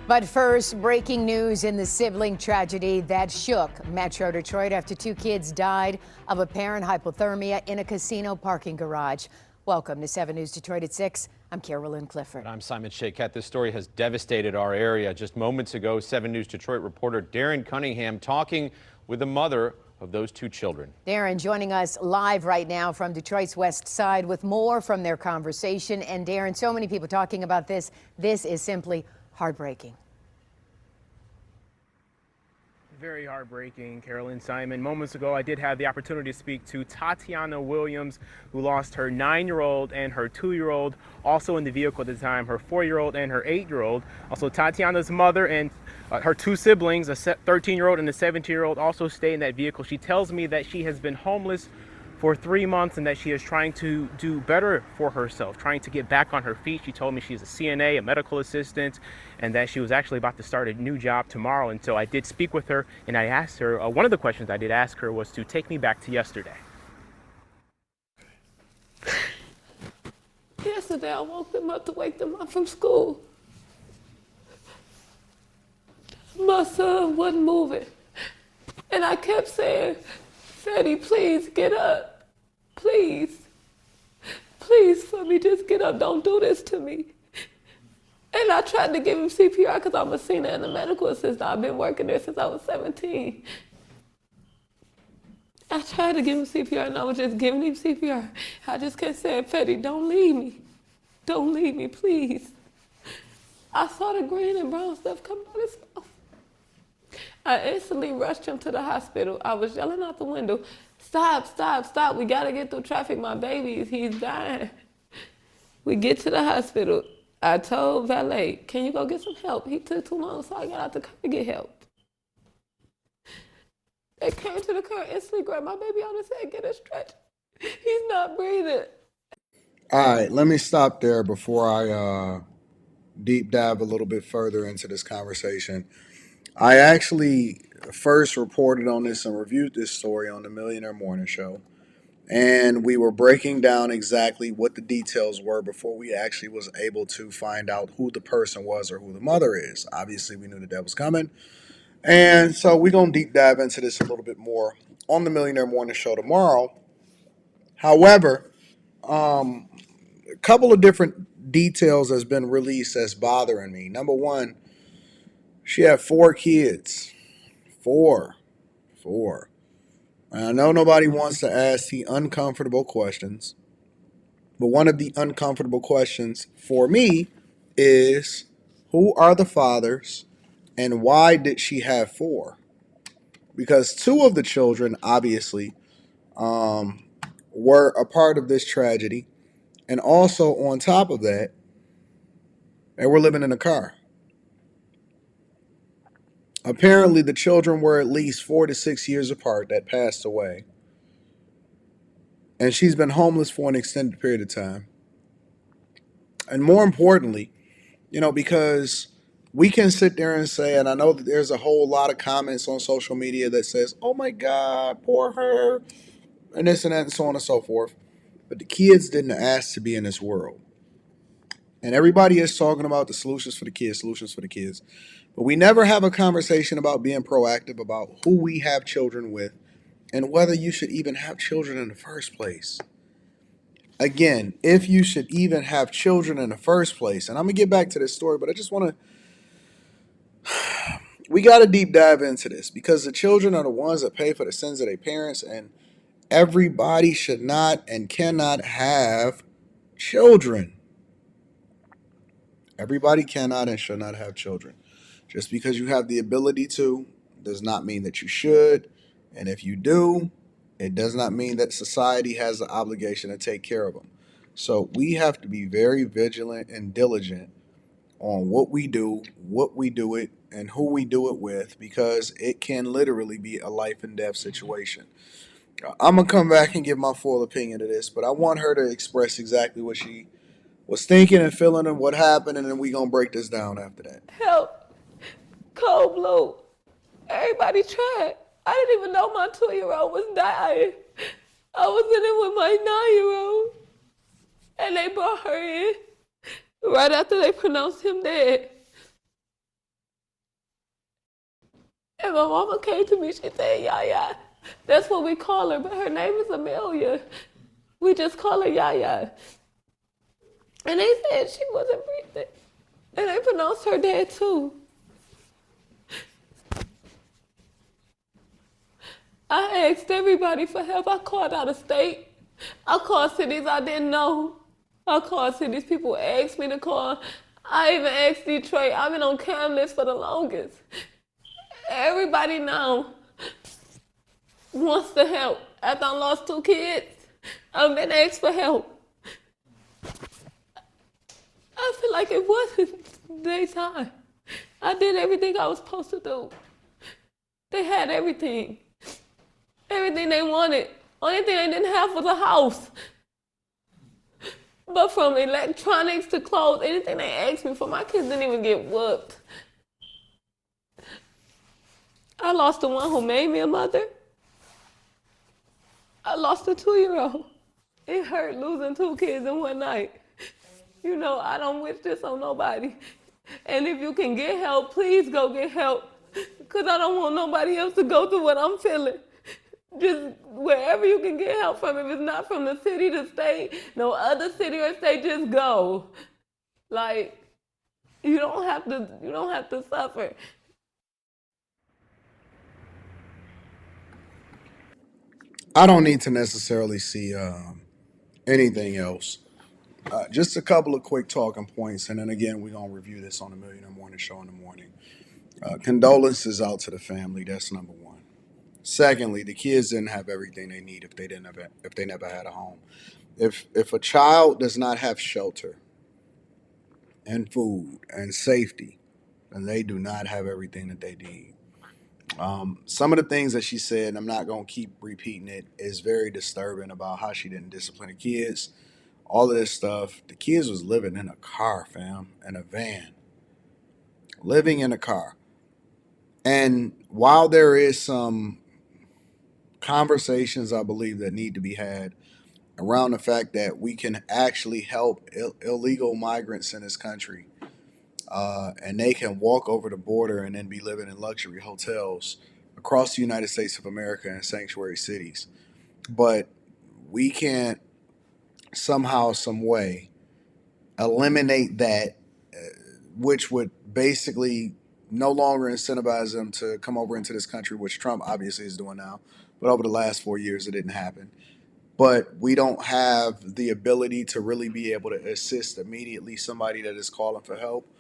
But first, breaking news in the sibling tragedy that shook Metro Detroit after two kids died of apparent hypothermia in a casino parking garage. Welcome to 7 News Detroit at 6. I'm Carolyn Clifford. And I'm Simon Shayket. This story has devastated our area. Just moments ago, 7 News Detroit reporter Darren Cunningham talking with the mother of those two children. Darren joining us live right now from Detroit's West Side with more from their conversation. And Darren, so many people talking about this. This is simply heartbreaking. Very heartbreaking, Carolyn. Simon. Moments ago, I did have the opportunity to speak to Tatiana Williams, who lost her 9-year-old and her 2-year-old, also in the vehicle at the time, her 4-year-old and her 8-year-old. Also, Tatiana's mother and her two siblings, a 13-year-old and a 17-year-old, also stay in that vehicle. She tells me that she has been homeless for 3 months and that she is trying to do better for herself, trying to get back on her feet. She told me she's a CNA, a medical assistant, and that she was actually about to start a new job tomorrow. And so I did speak with her, and I asked her, one of the questions I did ask her was to take me back to yesterday. Yesterday, I woke them up to wake them up from school. My son wasn't moving, and I kept saying, Freddie, please get up. Please. Please, for me, just get up. Don't do this to me. And I tried to give him CPR because I'm a senior and a medical assistant. I've been working there since I was 17. I tried to give him CPR and I was just giving him CPR. I just kept saying, Freddie, don't leave me. Don't leave me, please. I saw the green and brown stuff come out of his mouth. I instantly rushed him to the hospital. I was yelling out the window, stop, stop, stop. We gotta get through traffic. My baby, he's dying. We get to the hospital. I told valet, can you go get some help? He took too long, so I got out the car to get help. They came to the car, instantly grabbed my baby out and said, get a stretch. He's not breathing. All right, let me stop there before I deep dive a little bit further into this conversation. I actually first reported on this and reviewed this story on the Millionaire Morning Show. And we were breaking down exactly what the details were before we actually was able to find out who the person was or who the mother is. Obviously, we knew that was coming. And so we're going to deep dive into this a little bit more on the Millionaire Morning Show tomorrow. However, a couple of different details has been released that's bothering me. Number one, she had 4 kids. Four. I know nobody wants to ask the uncomfortable questions, but one of the uncomfortable questions for me is, who are the fathers and why did she have 4? Because 2 of the children, obviously, were a part of this tragedy. And also, on top of that, they were living in a car. Apparently, the children were at least 4 to 6 years apart that passed away. And she's been homeless for an extended period of time. And more importantly, because we can sit there and say, and I know that there's a whole lot of comments on social media that says, oh my God, poor her, and this and that and so on and so forth. But the kids didn't ask to be in this world. And everybody is talking about the solutions for the kids. But we never have a conversation about being proactive about who we have children with and whether you should even have children in the first place. Again, if you should even have children in the first place. And I'm going to get back to this story, but I just want to... We got to deep dive into this because the children are the ones that pay for the sins of their parents, and everybody should not and cannot have children. Everybody cannot and should not have children. Just because you have the ability to does not mean that you should. And if you do, it does not mean that society has the obligation to take care of them. So we have to be very vigilant and diligent on what we do it, and who we do it with, because it can literally be a life and death situation. I'm going to come back and give my full opinion of this, but I want her to express exactly what she was thinking and feeling and what happened, and then we're going to break this down after that. Help. Cold blue. Everybody tried. I didn't even know my 2-year-old was dying. I was in it with my 9-year-old. And they brought her in right after they pronounced him dead. And my mama came to me, she said, Yaya. That's what we call her, but her name is Amelia. We just call her Yaya. And they said she wasn't breathing. And they pronounced her dead too. I asked everybody for help. I called out of state. I called cities I didn't know. I called cities people asked me to call. I even asked Detroit. I've been on cam list for the longest. Everybody now wants to help. After I lost 2 kids, I've been asked for help. I feel like it wasn't their time. I did everything I was supposed to do. They had everything. Everything they wanted. Only thing they didn't have was a house. But from electronics to clothes, anything they asked me for, my kids didn't even get whooped. I lost the one who made me a mother. I lost a 2-year-old. It hurt losing 2 kids in one night. You know, I don't wish this on nobody. And if you can get help, please go get help. Because I don't want nobody else to go through what I'm feeling. Just wherever you can get help from, if it's not from the city, the state, no other city or state, just go. Like, you don't have to suffer. I don't need to necessarily see anything else. Just a couple of quick talking points, and then again, we're going to review this on the Millionaire Morning Show in the morning. Condolences out to the family. That's number one. Secondly, the kids didn't have everything they need if they never had a home. If a child does not have shelter and food and safety, then they do not have everything that they need. Some of the things that she said, and I'm not going to keep repeating it, is very disturbing about how she didn't discipline the kids. All of this stuff. The kids was living in a car, fam, in a van. Living in a car. And while there is some conversations, I believe, that need to be had around the fact that we can actually help illegal migrants in this country, and they can walk over the border and then be living in luxury hotels across the United States of America in sanctuary cities. But we can't somehow, some way, eliminate that, which would basically no longer incentivize them to come over into this country, which Trump obviously is doing now. But over the last 4 years, it didn't happen. But we don't have the ability to really be able to assist immediately somebody that is calling for help.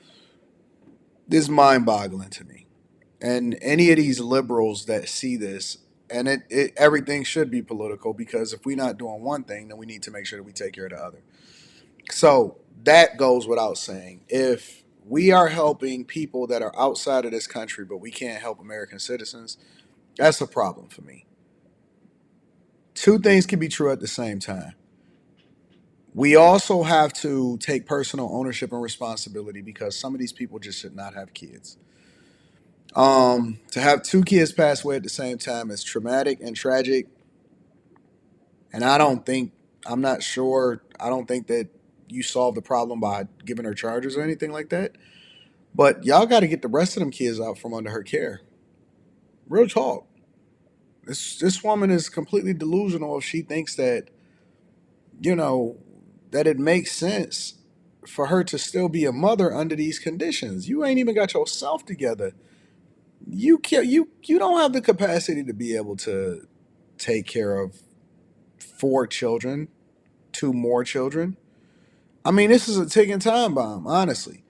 This is mind-boggling to me. And any of these liberals that see this, and everything should be political, because if we're not doing one thing, then we need to make sure that we take care of the other. So that goes without saying. If we are helping people that are outside of this country, but we can't help American citizens, that's a problem for me. Two things can be true at the same time. We also have to take personal ownership and responsibility, because some of these people just should not have kids. To have 2 kids pass away at the same time is traumatic and tragic. And I'm not sure, I don't think that you solve the problem by giving her charges or anything like that. But y'all got to get the rest of them kids out from under her care. Real talk. This woman is completely delusional if she thinks that, that it makes sense for her to still be a mother under these conditions. You ain't even got yourself together. You don't have the capacity to be able to take care of 4 children, 2 more children. I mean, this is a ticking time bomb, honestly.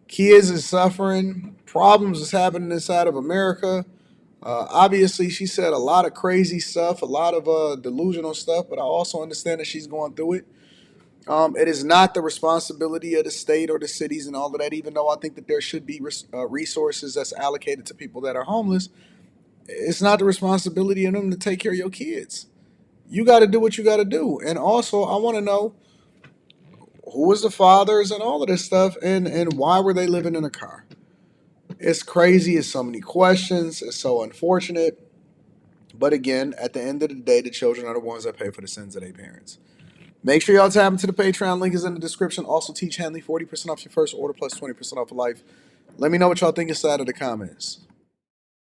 Kids is suffering. Problems is happening inside of America. Obviously, she said a lot of crazy stuff, a lot of delusional stuff, but I also understand that she's going through it. It is not the responsibility of the state or the cities and all of that, even though I think that there should be resources that's allocated to people that are homeless. It's not the responsibility of them to take care of your kids. You got to do what you got to do. And also, I want to know who was the fathers and all of this stuff, and why were they living in a car? It's crazy. It's so many questions. It's so unfortunate. But again, at the end of the day, the children are the ones that pay for the sins of their parents. Make sure y'all tap into the Patreon. Link is in the description. Also, teach Hanley 40% off your first order plus 20% off of life. Let me know what y'all think inside of the comments.